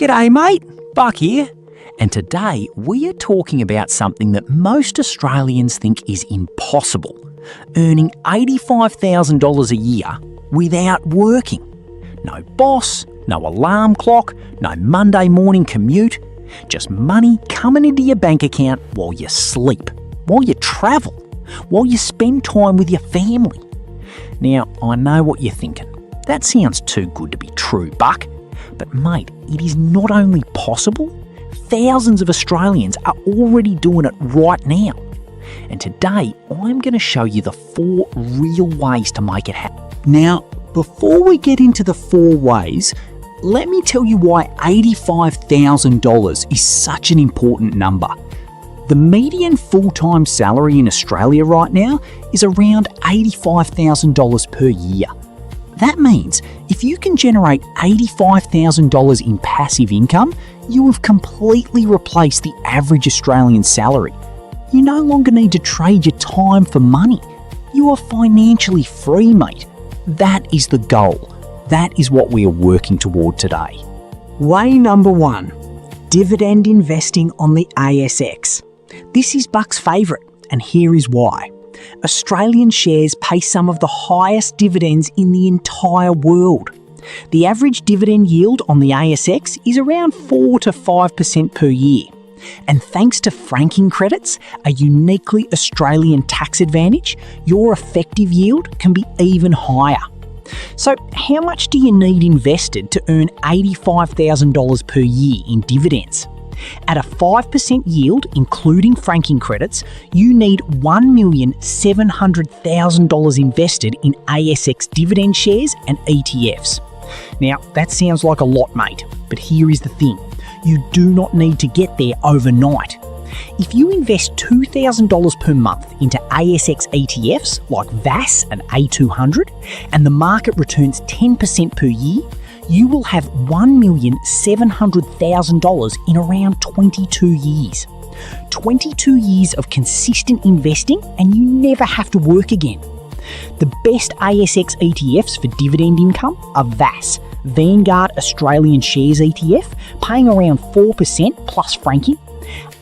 G'day mate, Buck here. And today we are talking about something that most Australians think is impossible. Earning $85,000 a year without working. No boss, no alarm clock, no Monday morning commute. Just money coming into your bank account while you sleep, while you travel, while you spend time with your family. Now, I know what you're thinking. That sounds too good to be true, Buck. But mate, it is not only possible, thousands of Australians are already doing it right now. And today, I'm going to show you the 4 real ways to make it happen. Now, before we get into the 4 ways, let me tell you why $85,000 is such an important number. The median full-time salary in Australia right now is around $85,000 per year. That means if you can generate $85,000 in passive income, you have completely replaced the average Australian salary. You no longer need to trade your time for money. You are financially free, mate. That is the goal. That is what we are working toward today. Way number 1, dividend investing on the ASX. This is Buck's favourite, and here is why. Australian shares pay some of the highest dividends in the entire world. The average dividend yield on the ASX is around 4 to 5% per year. And thanks to franking credits, a uniquely Australian tax advantage, your effective yield can be even higher. So how much do you need invested to earn $85,000 per year in dividends? At a 5% yield, including franking credits, you need $1,700,000 invested in ASX dividend shares and ETFs. Now, that sounds like a lot, mate, but here is the thing. You do not need to get there overnight. If you invest $2,000 per month into ASX ETFs like VAS and A200, and the market returns 10% per year, you will have $1,700,000 in around 22 years. 22 years of consistent investing and you never have to work again. The best ASX ETFs for dividend income are VAS, Vanguard Australian Shares ETF, paying around 4% plus franking,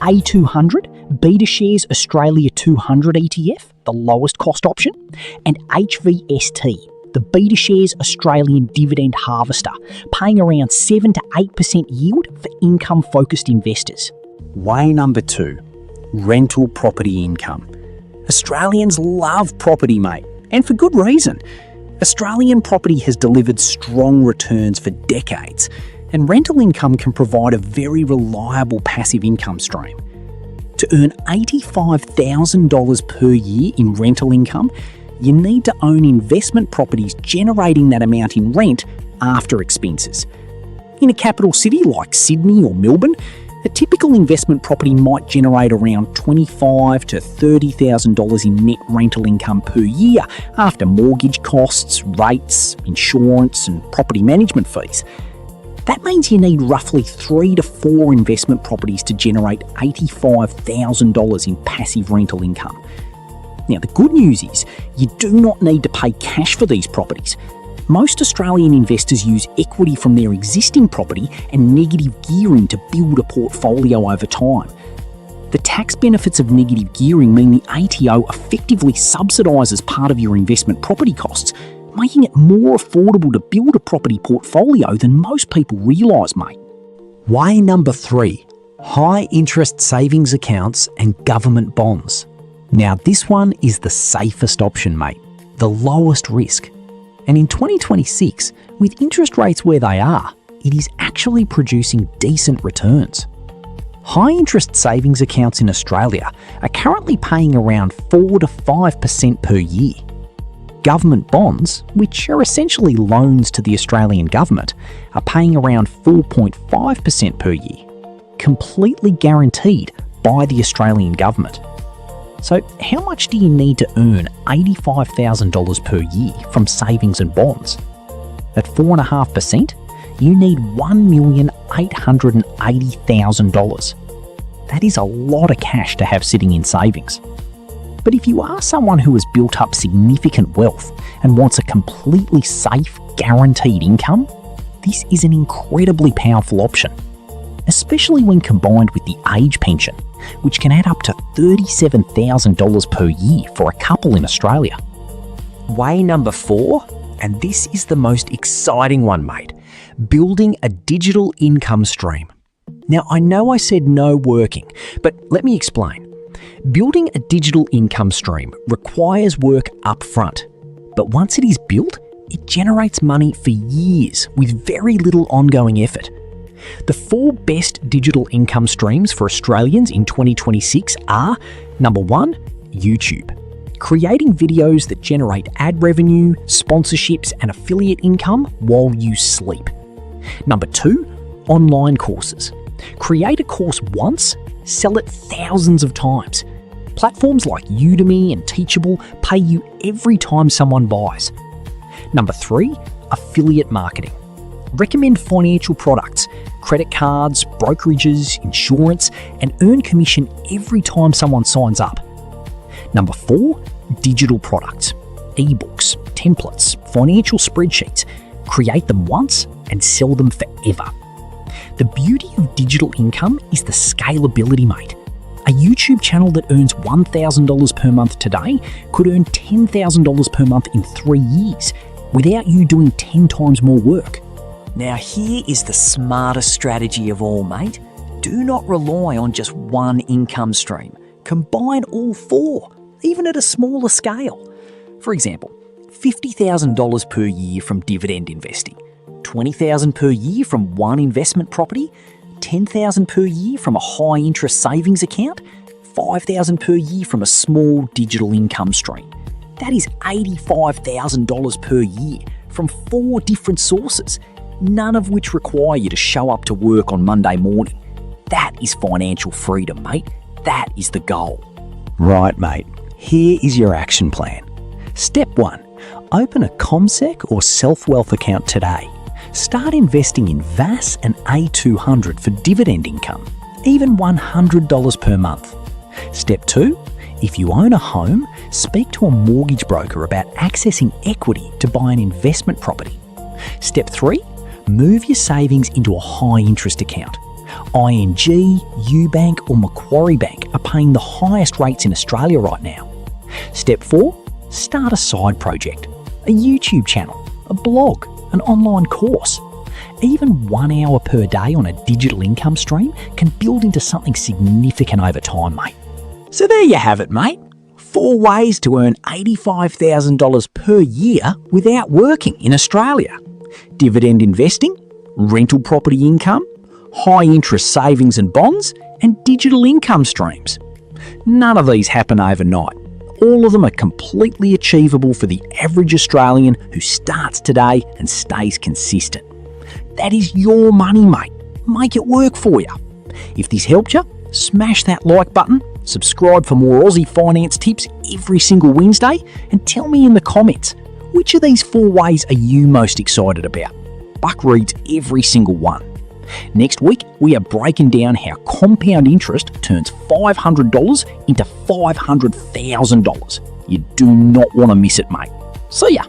A200, BetaShares Australia 200 ETF, the lowest cost option, and HVST, the BetaShares Australian Dividend Harvester, paying around 7 to 8% yield for income-focused investors. Way number 2, rental property income. Australians love property, mate, and for good reason. Australian property has delivered strong returns for decades, and rental income can provide a very reliable passive income stream. To earn $85,000 per year in rental income, you need to own investment properties generating that amount in rent after expenses. In a capital city like Sydney or Melbourne, a typical investment property might generate around $25,000 to $30,000 in net rental income per year after mortgage costs, rates, insurance and property management fees. That means you need roughly 3 to 4 investment properties to generate $85,000 in passive rental income. Now, the good news is you do not need to pay cash for these properties. Most Australian investors use equity from their existing property and negative gearing to build a portfolio over time. The tax benefits of negative gearing mean the ATO effectively subsidises part of your investment property costs, making it more affordable to build a property portfolio than most people realise, mate. Way number 3, high interest savings accounts and government bonds. Now this one is the safest option, mate, the lowest risk. And in 2026, with interest rates where they are, it is actually producing decent returns. High interest savings accounts in Australia are currently paying around 4 to 5% per year. Government bonds, which are essentially loans to the Australian government, are paying around 4.5% per year, completely guaranteed by the Australian government. So how much do you need to earn $85,000 per year from savings and bonds? At 4.5%, you need $1,880,000. That is a lot of cash to have sitting in savings. But if you are someone who has built up significant wealth and wants a completely safe, guaranteed income, this is an incredibly powerful option, especially when combined with the age pension, which can add up to $37,000 per year for a couple in Australia. Way number 4, and this is the most exciting one, mate, building a digital income stream. Now, I know I said no working, but let me explain. Building a digital income stream requires work up front, but once it is built, it generates money for years with very little ongoing effort. The 4 best digital income streams for Australians in 2026 are: number 1, YouTube. Creating videos that generate ad revenue, sponsorships, and affiliate income while you sleep. Number 2, online courses. Create a course once, sell it thousands of times. Platforms like Udemy and Teachable pay you every time someone buys. Number 3, affiliate marketing. Recommend financial products, credit cards, brokerages, insurance, and earn commission every time someone signs up. Number 4, digital products, ebooks, templates, financial spreadsheets. Create them once and sell them forever. The beauty of digital income is the scalability, mate. A YouTube channel that earns $1,000 per month today could earn $10,000 per month in 3 years without you doing 10 times more work. Now here is the smartest strategy of all, mate. Do not rely on just one income stream. Combine all 4, even at a smaller scale. For example, $50,000 per year from dividend investing, $20,000 per year from one investment property, $10,000 per year from a high-interest savings account, $5,000 per year from a small digital income stream. That is $85,000 per year from 4 different sources, none of which require you to show up to work on Monday morning. That is financial freedom, mate. That is the goal. Right, mate. Here is your action plan. Step 1. Open a CommSec or Self-Wealth account today. Start investing in VAS and A200 for dividend income, even $100 per month. Step 2. If you own a home, speak to a mortgage broker about accessing equity to buy an investment property. Step 3. Move your savings into a high-interest account. ING, UBank or Macquarie Bank are paying the highest rates in Australia right now. Step 4. Start a side project, a YouTube channel, a blog, an online course. Even 1 hour per day on a digital income stream can build into something significant over time, mate. So there you have it, mate. 4 ways to earn $85,000 per year without working in Australia. Dividend investing, rental property income, high-interest savings and bonds, and digital income streams. None of these happen overnight. All of them are completely achievable for the average Australian who starts today and stays consistent. That is your money, mate. Make it work for you. If this helped you, smash that like button, subscribe for more Aussie finance tips every single Wednesday, and tell me in the comments, which of these 4 ways are you most excited about? Buck reads every single one. Next week, we are breaking down how compound interest turns $500 into $500,000. You do not want to miss it, mate. See ya!